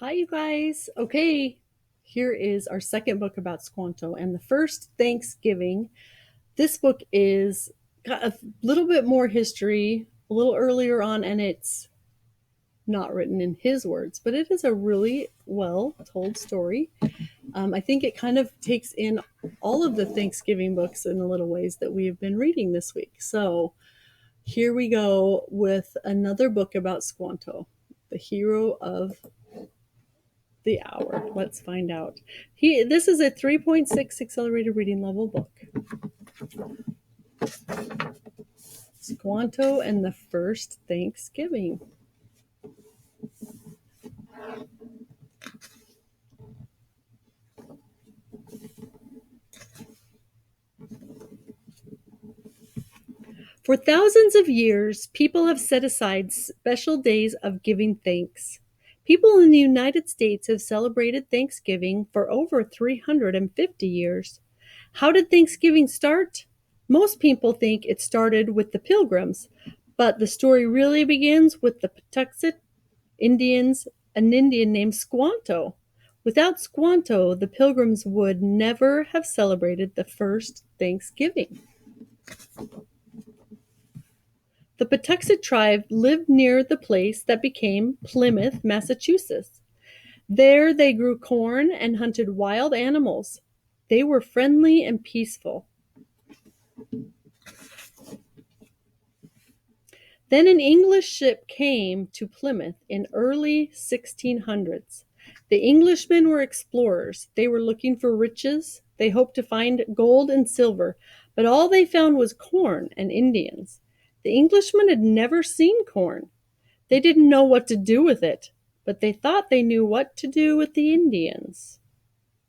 Hi, you guys. Okay, here is our second book about Squanto and the first Thanksgiving. This book is got a little bit more history, a little earlier on, and it's not written in his words, but it is a really well told story. I think it kind of takes in all of the Thanksgiving books in the little ways that we have been reading this week. So here we go with another book about Squanto, the hero of the hour. Let's find out. This is a 3.6 accelerated reading level book. Squanto and the First Thanksgiving. For thousands of years, people have set aside special days of giving thanks. People in the United States have celebrated Thanksgiving for over 350 years. How did Thanksgiving start? Most people think it started with the Pilgrims, but the story really begins with the Patuxet Indians, an Indian named Squanto. Without Squanto, the Pilgrims would never have celebrated the first Thanksgiving. The Patuxet tribe lived near the place that became Plymouth, Massachusetts. There they grew corn and hunted wild animals. They were friendly and peaceful. Then an English ship came to Plymouth in early 1600s. The Englishmen were explorers. They were looking for riches. They hoped to find gold and silver, but all they found was corn and Indians. The Englishmen had never seen corn. They didn't know what to do with it, but they thought they knew what to do with the Indians.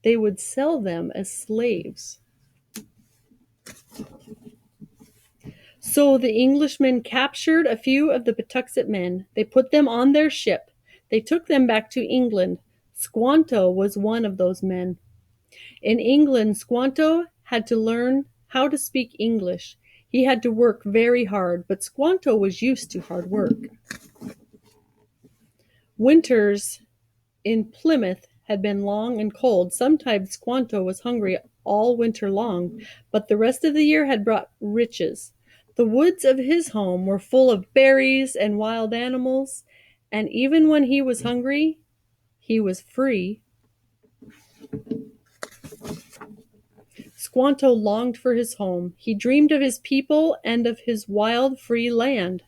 They would sell them as slaves. So the Englishmen captured a few of the Patuxet men. They put them on their ship. They took them back to England. Squanto was one of those men. In England, Squanto had to learn how to speak English. He had to work very hard, but Squanto was used to hard work. Winters in Plymouth had been long and cold. Sometimes Squanto was hungry all winter long, but the rest of the year had brought riches. The woods of his home were full of berries and wild animals, and even when he was hungry, he was free. Squanto longed for his home. He dreamed of his people and of his wild, free land.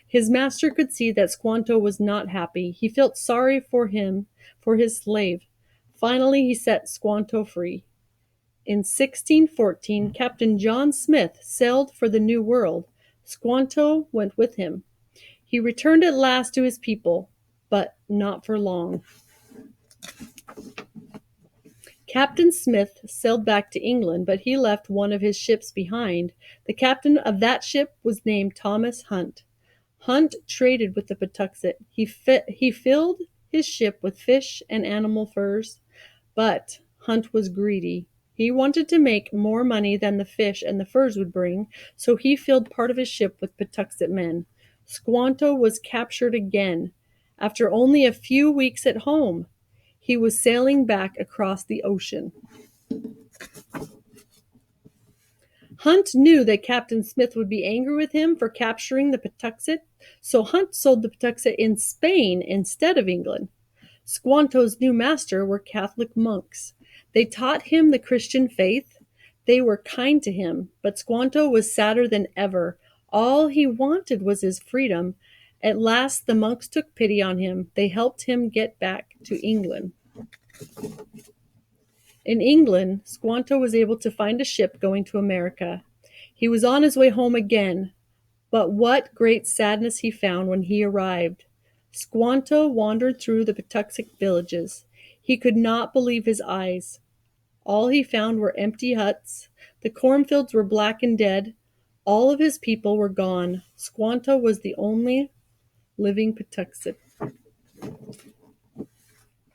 His master could see that Squanto was not happy. He felt sorry for him, for his slave. Finally, he set Squanto free. In 1614, Captain John Smith sailed for the New World. Squanto went with him. He returned at last to his people, but not for long. Captain Smith sailed back to England, but he left one of his ships behind. The captain of that ship was named Thomas Hunt. Hunt traded with the Patuxet. He filled his ship with fish and animal furs, but Hunt was greedy. He wanted to make more money than the fish and the furs would bring, so he filled part of his ship with Patuxet men. Squanto was captured again. After only a few weeks at home, he was sailing back across the ocean. Hunt knew that Captain Smith would be angry with him for capturing the Patuxet, so Hunt sold the Patuxet in Spain instead of England. Squanto's new master were Catholic monks. They taught him the Christian faith. They were kind to him, but Squanto was sadder than ever. All he wanted was his freedom. At last, the monks took pity on him. They helped him get back to England. In England, Squanto was able to find a ship going to America. He was on his way home again, but what great sadness he found when he arrived. Squanto wandered through the Patuxet villages. He could not believe his eyes. All he found were empty huts. The cornfields were black and dead. All of his people were gone. Squanto was the only living Patuxet.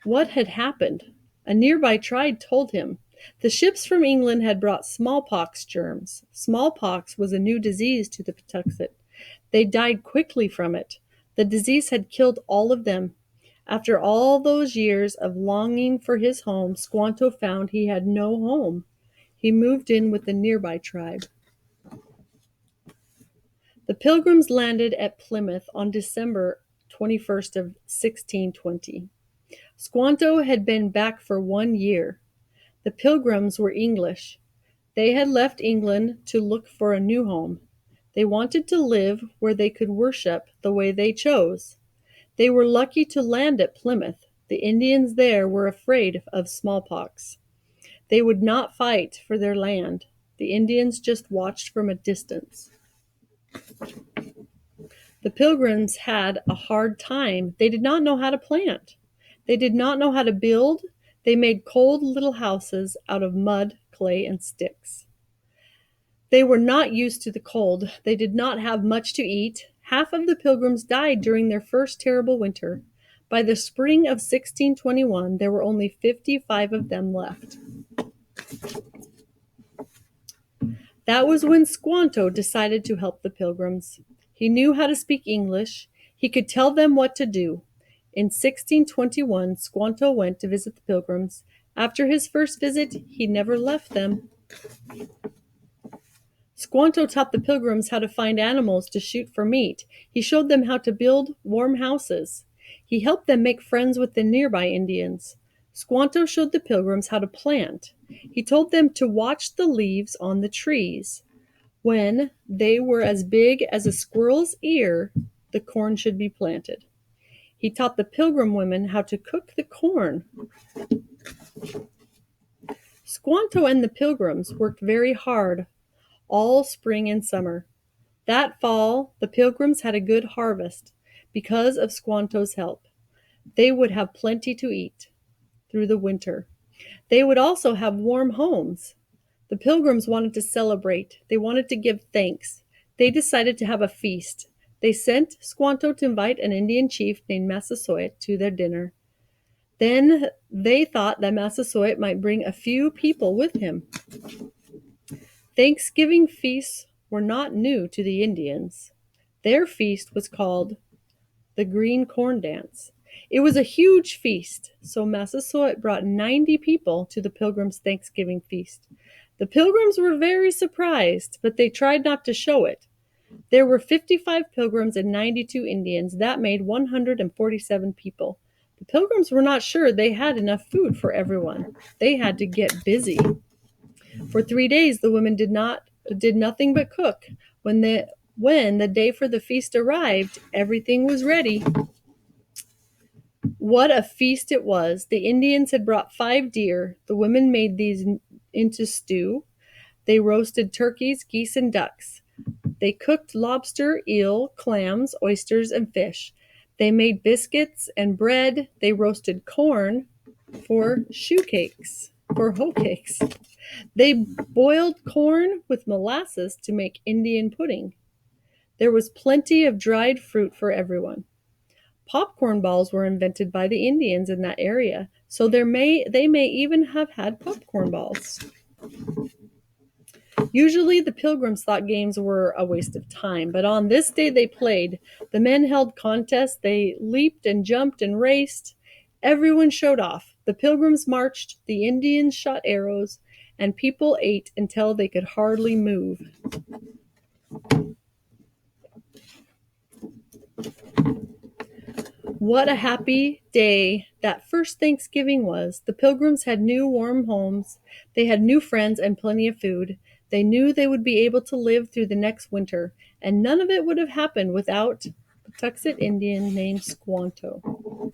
What had happened? A nearby tribe told him. The ships from England had brought smallpox germs. Smallpox was a new disease to the Patuxet. They died quickly from it. The disease had killed all of them. After all those years of longing for his home, Squanto found he had no home. He moved in with the nearby tribe. The Pilgrims landed at Plymouth on December 21st of 1620. Squanto had been back for 1 year. The Pilgrims were English. They had left England to look for a new home. They wanted to live where they could worship the way they chose. They were lucky to land at Plymouth. The Indians there were afraid of smallpox. They would not fight for their land. The Indians just watched from a distance. The Pilgrims had a hard time. They did not know how to plant. They did not know how to build. They made cold little houses out of mud, clay, and sticks. They were not used to the cold. They did not have much to eat. Half of the Pilgrims died during their first terrible winter. By the spring of 1621, there were only 55 of them left. That was when Squanto decided to help the Pilgrims. He knew how to speak English. He could tell them what to do. In 1621, Squanto went to visit the Pilgrims. After his first visit, he never left them. Squanto taught the Pilgrims how to find animals to shoot for meat. He showed them how to build warm houses. He helped them make friends with the nearby Indians. Squanto showed the Pilgrims how to plant. He told them to watch the leaves on the trees. When they were as big as a squirrel's ear, the corn should be planted. He taught the Pilgrim women how to cook the corn. Squanto and the Pilgrims worked very hard all spring and summer. That fall, the Pilgrims had a good harvest because of Squanto's help. They would have plenty to eat through the winter. They would also have warm homes. The Pilgrims wanted to celebrate. They wanted to give thanks. They decided to have a feast. They sent Squanto to invite an Indian chief named Massasoit to their dinner. Then they thought that Massasoit might bring a few people with him. Thanksgiving feasts were not new to the Indians. Their feast was called the Green Corn Dance. It was a huge feast, so Massasoit brought 90 people to the Pilgrims' Thanksgiving feast. The Pilgrims were very surprised, but they tried not to show it. There were 55 Pilgrims and 92 Indians. That made 147 people. The Pilgrims were not sure they had enough food for everyone. They had to get busy. For 3 days, the women did nothing but cook. When the day for the feast arrived, everything was ready. What a feast it was! The Indians had brought 5 deer. The women made these into stew. They roasted turkeys, geese, and ducks. They cooked lobster, eel, clams, oysters, and fish. They made biscuits and bread. They roasted corn for hoe cakes. They boiled corn with molasses to make Indian pudding. There was plenty of dried fruit for everyone. Popcorn balls were invented by the Indians in that area, so they may even have had popcorn balls. Usually the Pilgrims thought games were a waste of time, but on this day they played. The men held contests, they leaped and jumped and raced. Everyone showed off. The Pilgrims marched, the Indians shot arrows, and people ate until they could hardly move. What a happy day that first Thanksgiving was. The Pilgrims had new warm homes. They had new friends and plenty of food. They knew they would be able to live through the next winter, and none of it would have happened without a Patuxet Indian named Squanto.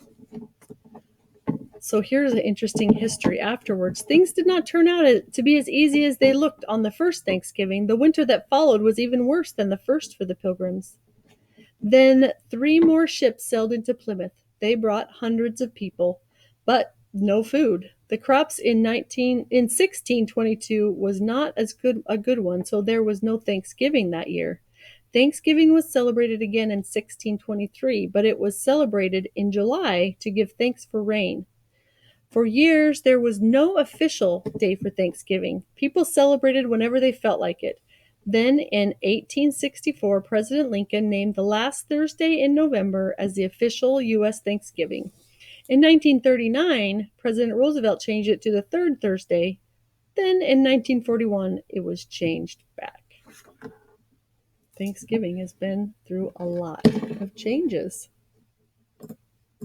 So here's an interesting history afterwards. Things did not turn out to be as easy as they looked on the first Thanksgiving. The winter that followed was even worse than the first for the Pilgrims. Then 3 more ships sailed into Plymouth. They brought hundreds of people, but no food. The crops in 1622 was not a good one, so there was no Thanksgiving that year. Thanksgiving was celebrated again in 1623, but it was celebrated in July to give thanks for rain. For years, there was no official day for Thanksgiving. People celebrated whenever they felt like it. Then in 1864, President Lincoln named the last Thursday in November as the official U.S. Thanksgiving. In 1939, President Roosevelt changed it to the third Thursday. Then in 1941, it was changed back. Thanksgiving has been through a lot of changes.